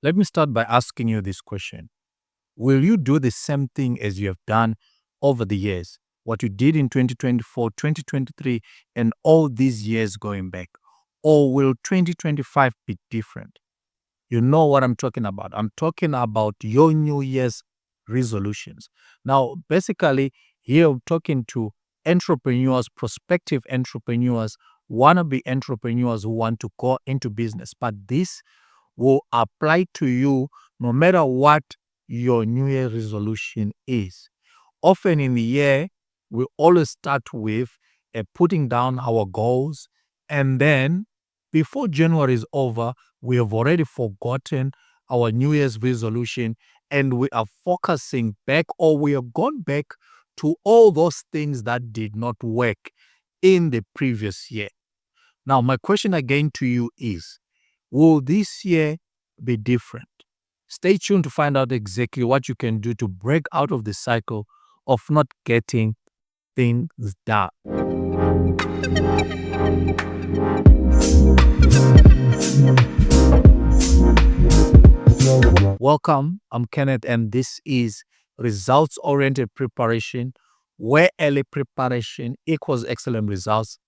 Let me start by asking you this question. Will you do the same thing as you have done over the years? What you did in 2024, 2023, and all these years going back? Or will 2025 be different? You know what I'm talking about. I'm talking about your New Year's resolutions. Now, basically, here I'm talking to entrepreneurs, prospective entrepreneurs, wannabe entrepreneurs who want to go into business. But this will apply to you no matter what your New Year resolution is. Often in the year, we always start with putting down our goals, and then before January is over, we have already forgotten our New Year's resolution and we are focusing back, or we have gone back to all those things that did not work in the previous year. Now, my question again to you is, will this year be different? Stay tuned to find out exactly what you can do to break out of the cycle of not getting things done. Welcome, I'm Kenneth, and this is Results Oriented Preparation, where early preparation equals excellent results.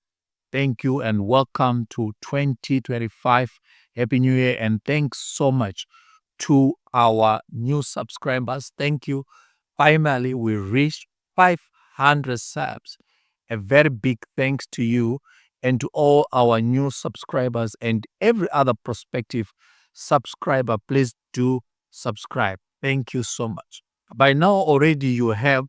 Thank you and welcome to 2025. Happy New Year, and thanks so much to our new subscribers. Thank you. Finally, we reached 500 subs. A very big thanks to you and to all our new subscribers and every other prospective subscriber. Please do subscribe. Thank you so much. By now, already you have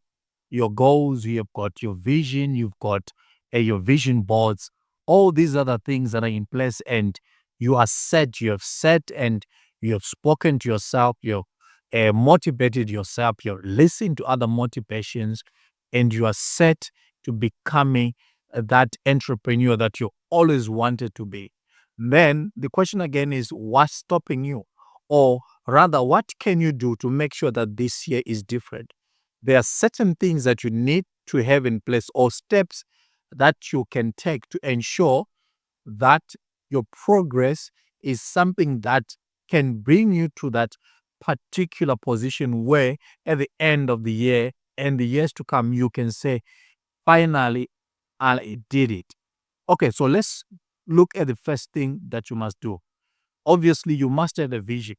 your goals, you have got your vision, you've got your vision boards, all these other things that are in place, and you are set, you have set, and you have spoken to yourself, you've motivated yourself, you're listening to other motivations, and you are set to becoming that entrepreneur that you always wanted to be. Then the question again is, what's stopping you? Or rather, what can you do to make sure that this year is different? There are certain things that you need to have in place, or steps that you can take to ensure that your progress is something that can bring you to that particular position where at the end of the year and the years to come, you can say, finally, I did it. Okay, so let's look at the first thing that you must do. Obviously, you must have a vision.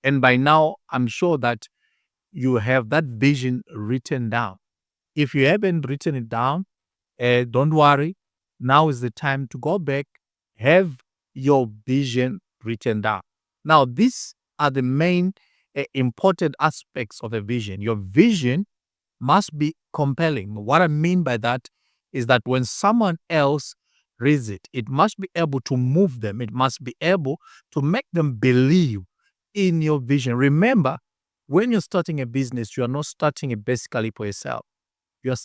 And by now, I'm sure that you have that vision written down. If you haven't written it down, don't worry. Now is the time to go back, have your vision written down. Now, these are the main important aspects of a vision. Your vision must be compelling. What I mean by that is that when someone else reads it, it must be able to move them. It must be able to make them believe in your vision. Remember, when you're starting a business, you are not starting it basically for yourself. You are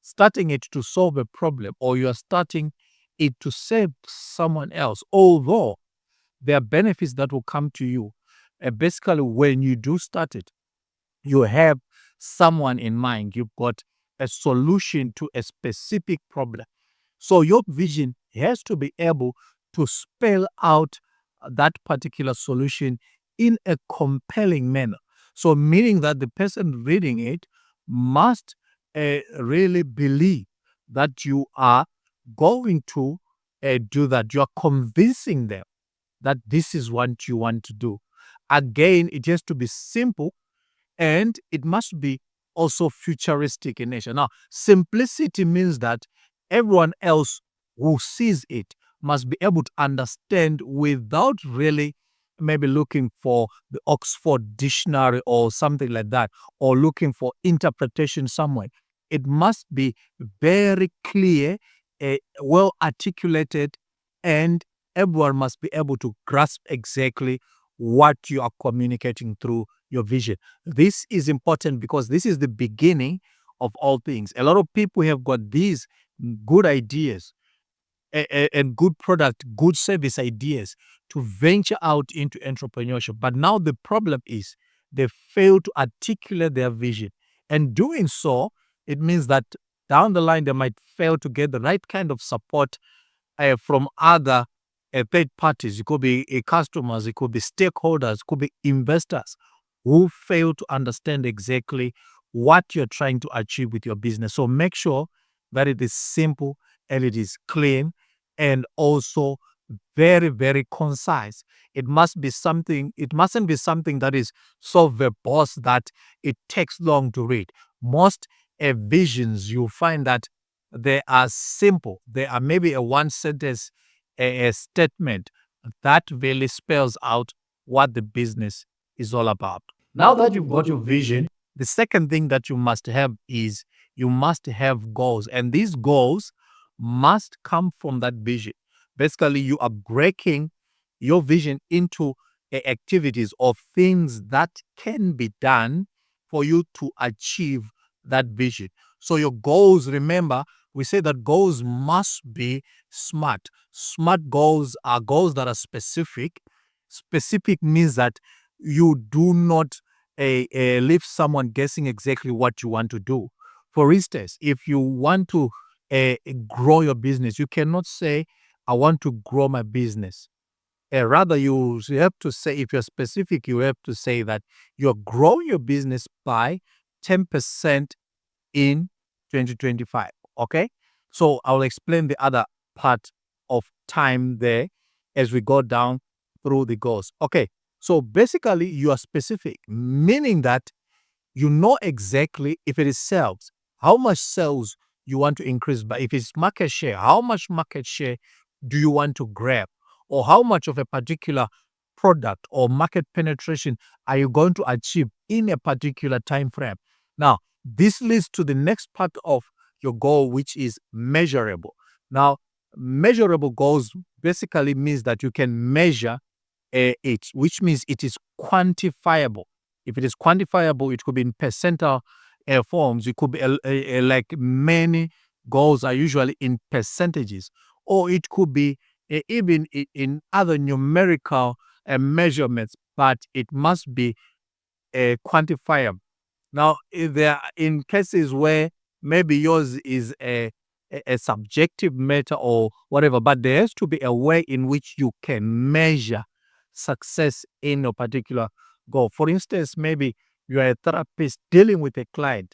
starting it to solve a problem, or you are starting it to save someone else. Although there are benefits that will come to you. Basically, when you do start it, you have someone in mind. You've got a solution to a specific problem. So your vision has to be able to spell out that particular solution in a compelling manner. So meaning that the person reading it must really believe that you are going to do that. You are convincing them that this is what you want to do. Again, it has to be simple, and it must be also futuristic in nature. Now, simplicity means that everyone else who sees it must be able to understand without really maybe looking for the Oxford dictionary or something like that, or looking for interpretation somewhere. It must be very clear, well articulated, and everyone must be able to grasp exactly what you are communicating through your vision. This is important because this is the beginning of all things. A lot of people have got these good ideas and good product, good service ideas to venture out into entrepreneurship. But now the problem is they fail to articulate their vision. And doing so, it means that down the line, they might fail to get the right kind of support from other third parties, it could be customers, it could be stakeholders, it could be investors who fail to understand exactly what you're trying to achieve with your business. So make sure that it is simple and it is clean and also very, very concise. It mustn't be something that is so verbose that it takes long to read. Most visions, you find that they are simple. They are maybe a one sentence a statement that really spells out what the business is all about. Now that you've got your vision, the second thing that you must have is you must have goals. And these goals must come from that vision. Basically, you are breaking your vision into activities or things that can be done for you to achieve that vision. So your goals, remember, we say that goals must be smart. Smart goals are goals that are specific. Specific means that you do not leave someone guessing exactly what you want to do. For instance, if you want to grow your business, you cannot say, I want to grow my business. Rather, you have to say, if you're specific, you have to say that you're growing your business by 10% in 2025. Okay? So I'll explain the other part of time there as we go down through the goals. Okay. So basically, you are specific, meaning that you know exactly if it is sales, how much sales you want to increase by. If it's market share, how much market share do you want to grab? Or how much of a particular product or market penetration are you going to achieve in a particular time frame? Now, this leads to the next part of your goal, which is measurable. Now, measurable goals basically means that you can measure it, which means it is quantifiable. If it is quantifiable, it could be in percentile forms. It could be like many goals are usually in percentages, or it could be even in other numerical measurements, but it must be quantifiable. Now, if there are in cases where maybe yours is a subjective matter or whatever, but there has to be a way in which you can measure success in a particular goal. For instance, maybe you are a therapist dealing with a client.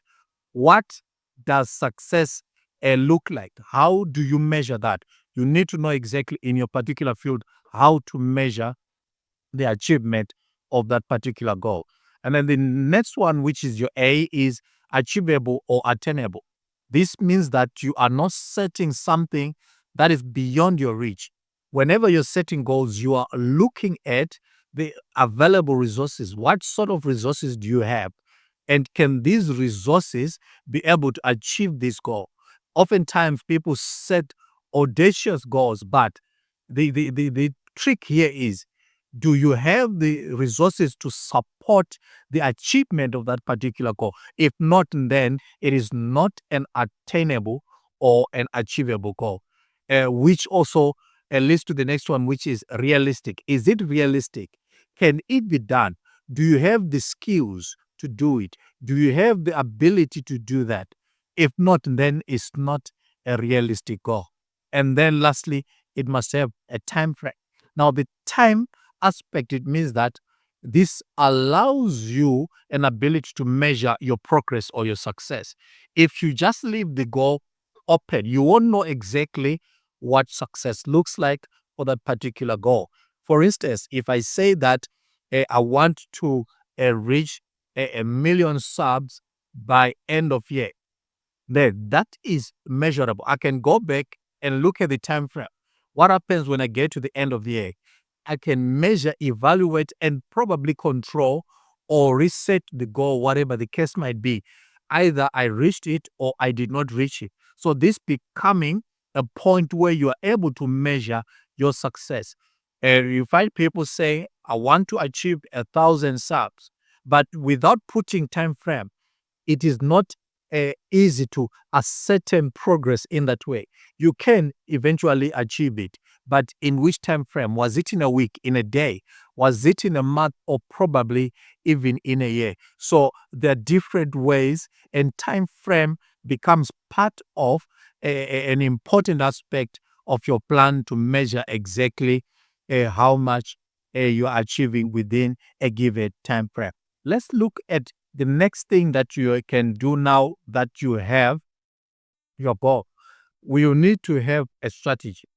What does success look like? How do you measure that? You need to know exactly in your particular field how to measure the achievement of that particular goal. And then the next one, which is your A, is achievable or attainable. This means that you are not setting something that is beyond your reach. Whenever you're setting goals, you are looking at the available resources. What sort of resources do you have? And can these resources be able to achieve this goal? Oftentimes, people set audacious goals, but the trick here is, do you have the resources to support the achievement of that particular goal? If not, then it is not an attainable or an achievable goal, which also leads to the next one, which is realistic. Is it realistic? Can it be done? Do you have the skills to do it? Do you have the ability to do that? If not, then it's not a realistic goal. And then lastly, it must have a time frame. Now, the time aspect, it means that this allows you an ability to measure your progress or your success. If you just leave the goal open, you won't know exactly what success looks like for that particular goal. For instance, if I say that I want to reach a million subs by end of year, then that is measurable. I can go back and look at the time frame. What happens when I get to the end of the year? I can measure, evaluate, and probably control or reset the goal, whatever the case might be. Either I reached it or I did not reach it. So this becoming a point where you are able to measure your success. You find people say, I want to achieve 1,000 subs, but without putting time frame, it is not easy to ascertain progress in that way. You can eventually achieve it, but in which time frame? Was it in a week, in a day? Was it in a month, or probably even in a year? So there are different ways, and time frame becomes part of an important aspect of your plan to measure exactly how much you are achieving within a given time frame. Let's look at the next thing that you can do now that you have your goal. We will need to have a strategy.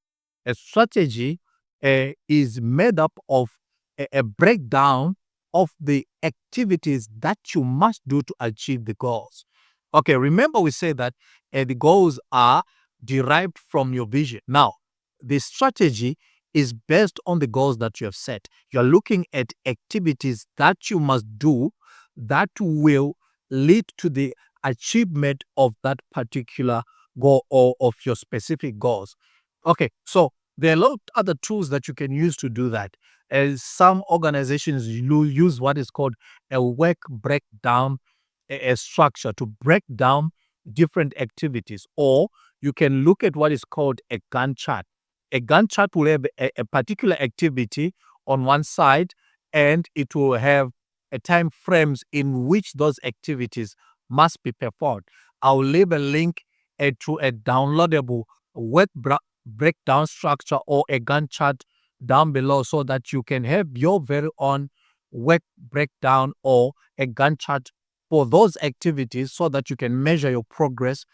A strategy is made up of a breakdown of the activities that you must do to achieve the goals. Okay, remember we said that the goals are derived from your vision. Now, the strategy is based on the goals that you have set. You're looking at activities that you must do that will lead to the achievement of that particular goal or of your specific goals. Okay, so there are a lot of other tools that you can use to do that. As some organizations use what is called a work breakdown a structure to break down different activities, or you can look at what is called a Gantt chart. A Gantt chart will have a particular activity on one side, and it will have a time frames in which those activities must be performed. I'll leave a link to a downloadable work breakdown structure or a Gantt chart down below so that you can have your very own work breakdown or a Gantt chart for those activities so that you can measure your progress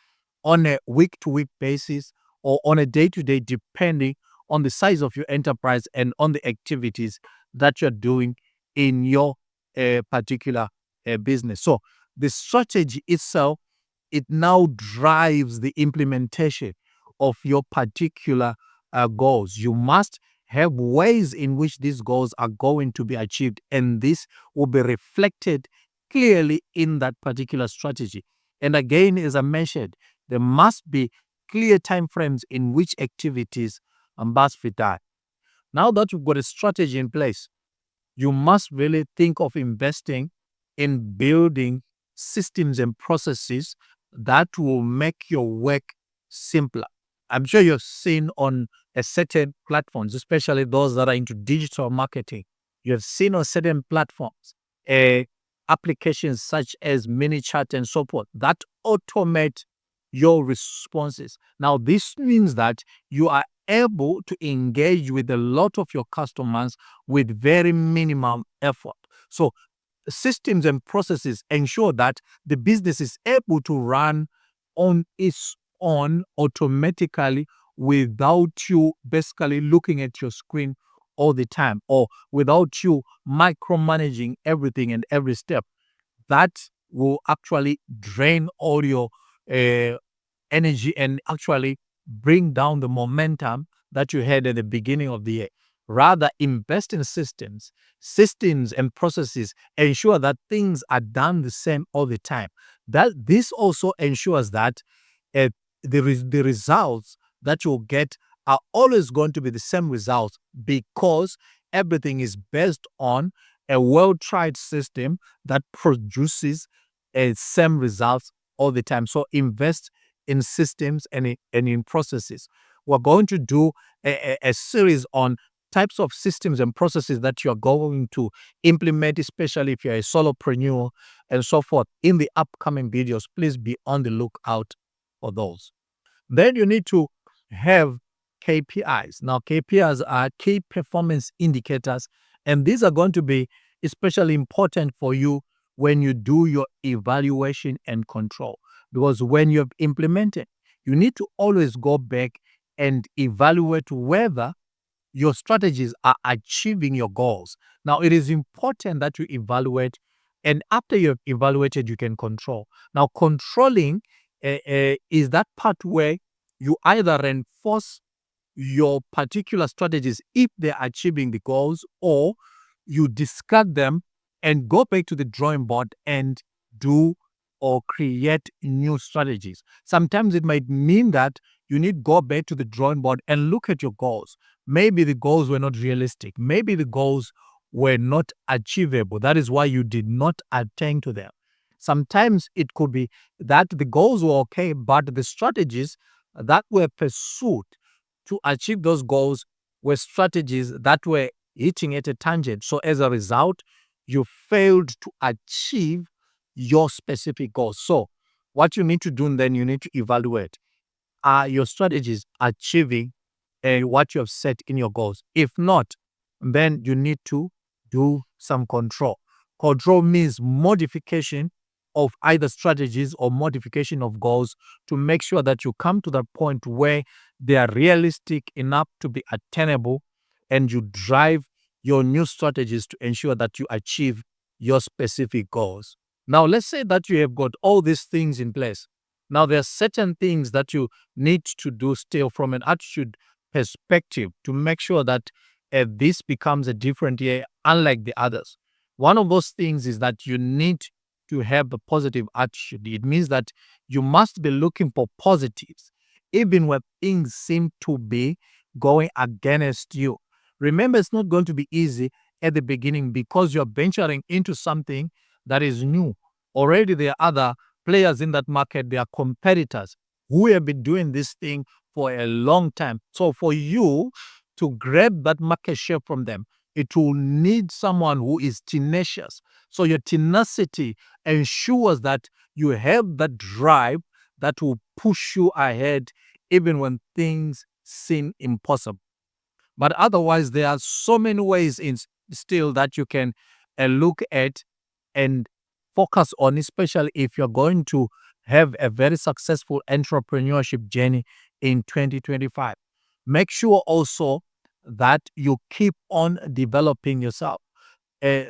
on a week to week basis or on a day to day, depending on the size of your enterprise and on the activities that you're doing in your particular business. So the strategy itself, it now drives the implementation of your particular goals. You must have ways in which these goals are going to be achieved, and this will be reflected clearly in that particular strategy. And again, as I mentioned, there must be clear timeframes in which activities must be done. Now that you've got a strategy in place, you must really think of investing in building systems and processes that will make your work simpler. I'm sure you've seen on a certain platforms, especially those that are into digital marketing. You have seen on certain platforms, uh, applications such as MiniChat and so forth that automate your responses. Now, this means that you are able to engage with a lot of your customers with very minimum effort. So systems and processes ensure that the business is able to run on its own automatically without you basically looking at your screen all the time or without you micromanaging everything and every step. That will actually drain all your uh, energy and actually bring down the momentum that you had at the beginning of the year. Rather, invest in systems and processes ensure that things are done the same all the time. That this also ensures that uh, the results that you'll get are always going to be the same results because everything is based on a well-tried system that produces a same results all the time. So invest in systems and in processes. We're going to do a series on types of systems and processes that you're going to implement, especially if you're a solopreneur and so forth, in the upcoming videos. Please be on the lookout for those. Then you need to have KPIs. Now, KPIs are key performance indicators, and these are going to be especially important for you when you do your evaluation and control. Because when you've implemented, you need to always go back and evaluate whether your strategies are achieving your goals. Now, it is important that you evaluate, and after you've evaluated, you can control. Now, controlling is that part where you either reinforce your particular strategies if they're achieving the goals, or you discard them and go back to the drawing board and do or create new strategies. Sometimes it might mean that you need to go back to the drawing board and look at your goals. Maybe the goals were not realistic. Maybe the goals were not achievable. That is why you did not attain to them. Sometimes it could be that the goals were okay, but the strategies that were pursued to achieve those goals were strategies that were hitting at a tangent. So as a result, you failed to achieve your specific goals. So what you need to do then, you need to evaluate, are your strategies achieving what you have set in your goals? If not, then you need to do some control. Control means modification of either strategies or modification of goals to make sure that you come to that point where they are realistic enough to be attainable, and you drive your new strategies to ensure that you achieve your specific goals. Now, let's say that you have got all these things in place. Now, there are certain things that you need to do still from an attitude perspective to make sure that this becomes a different year, unlike the others. One of those things is that you need to have a positive attitude. It means that you must be looking for positives, even when things seem to be going against you. Remember, it's not going to be easy at the beginning because you're venturing into something that is new. Already, there are other players in that market, they are competitors who have been doing this thing for a long time. So, for you to grab that market share from them, it will need someone who is tenacious. So, your tenacity ensures that you have that drive that will push you ahead even when things seem impossible. But otherwise, there are so many ways in still that you can look at and focus on, especially if you're going to have a very successful entrepreneurship journey in 2025. Make sure also that you keep on developing yourself.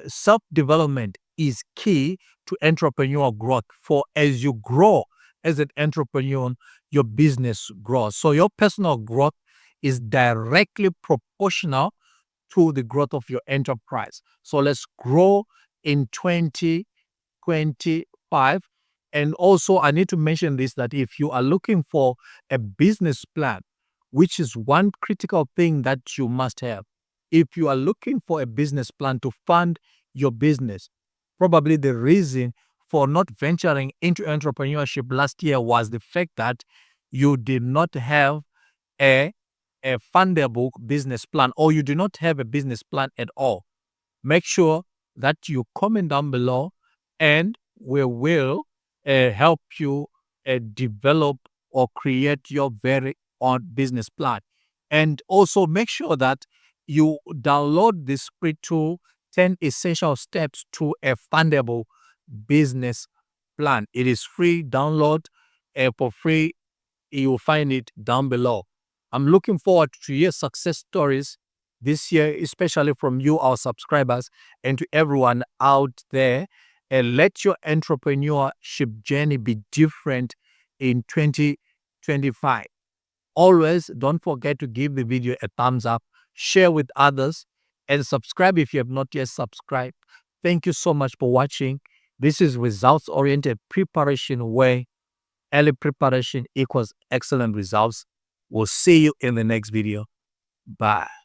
Self-development is key to entrepreneurial growth. For as you grow as an entrepreneur, your business grows. So your personal growth is directly proportional to the growth of your enterprise. So let's grow in 2025. And also, I need to mention this, that if you are looking for a business plan, which is one critical thing that you must have, if you are looking for a business plan to fund your business, probably the reason for not venturing into entrepreneurship last year was the fact that you did not have a, a fundable business plan, or you do not have a business plan at all. Make sure that you comment down below, and we will help you develop or create your very own business plan. And also make sure that you download this free tool, 10 essential steps to a fundable business plan. It is free download for free. You will find it down below. I'm looking forward to your success stories this year, especially from you, our subscribers, and to everyone out there. And let your entrepreneurship journey be different in 2025. Always don't forget to give the video a thumbs up, share with others, and subscribe if you have not yet subscribed. Thank you so much for watching. This is results-oriented preparation, where early preparation equals excellent results. We'll see you in the next video. Bye.